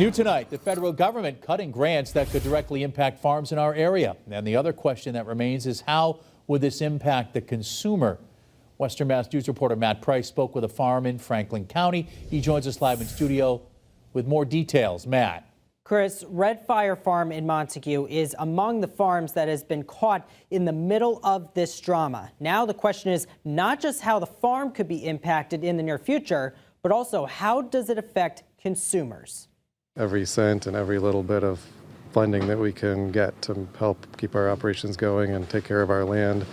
New tonight, the federal government cutting grants that could directly impact farms in our area. And the other question that remains is how would this impact the consumer? Western Mass News reporter Matt Price spoke with a farm in Franklin County. He joins us live in studio with more details. Matt. Chris, Red Fire Farm in Montague is among the farms that has been caught in the middle of this drama. Now the question is not just how the farm could be impacted in the near future, but also how does it affect consumers? Every cent and every little bit of funding that we can get to help keep our operations going and take care of our land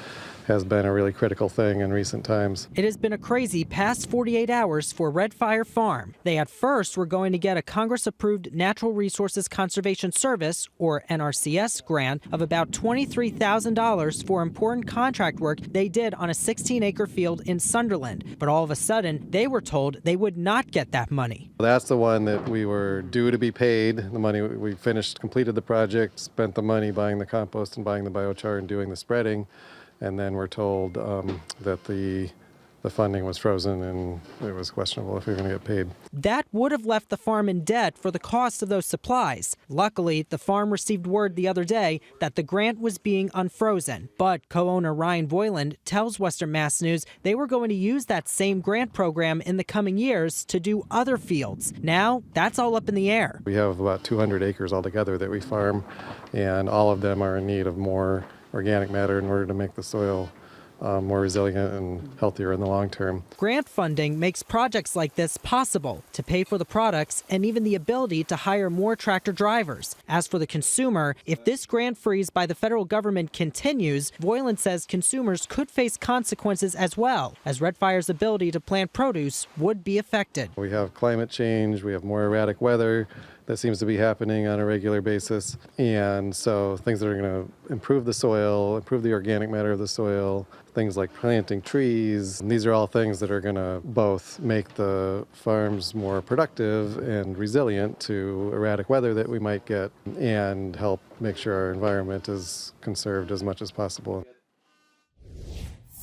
has been a really critical thing in recent times. It has been a crazy past 48 hours for Red Fire Farm. They at first were going to get a Congress-approved Natural Resources Conservation Service, or NRCS, grant of about $23,000 for important contract work they did on a 16-acre field in Sunderland. But all of a sudden, they were told they would not get that money. That's the one that we were due to be paid. The money we finished, completed the project, spent the money buying the compost and buying the biochar and doing the spreading. And then we're told that the funding was frozen and it was questionable if we were going to get paid. That would have left the farm in debt for the cost of those supplies. Luckily, the farm received word the other day that the grant was being unfrozen. But co-owner Ryan Voyland tells Western Mass News they were going to use that same grant program in the coming years to do other fields. Now, that's all up in the air. We have about 200 acres altogether that we farm, and all of them are in need of more organic matter in order to make the soil more resilient and healthier in the long term. Grant funding makes projects like this possible to pay for the products and even the ability to hire more tractor drivers. As for the consumer, if this grant freeze by the federal government continues, Voyland says consumers could face consequences as well, as Red Fire's ability to plant produce would be affected. We have climate change, we have more erratic weather that seems to be happening on a regular basis. And so things that are going to improve the soil, improve the organic matter of the soil, things like planting trees. And these are all things that are going to both make the farms more productive and resilient to erratic weather that we might get and help make sure our environment is conserved as much as possible.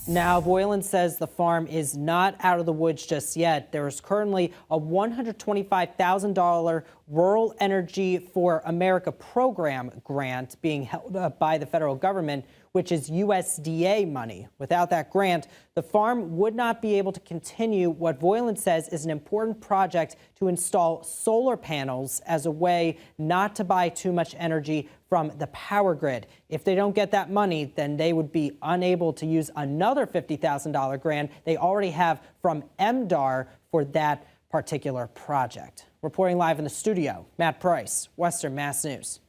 Now, Voyland says the farm is not out of the woods just yet. There is currently a $125,000 Rural Energy for America program grant being held up by the federal government, which is USDA money. Without that grant, the farm would not be able to continue what Voyland says is an important project to install solar panels as a way not to buy too much energy from the power grid. If they don't get that money, then they would be unable to use another $50,000 grant they already have from MDAR for that particular project. Reporting live in the studio, Matt Price, Western Mass News.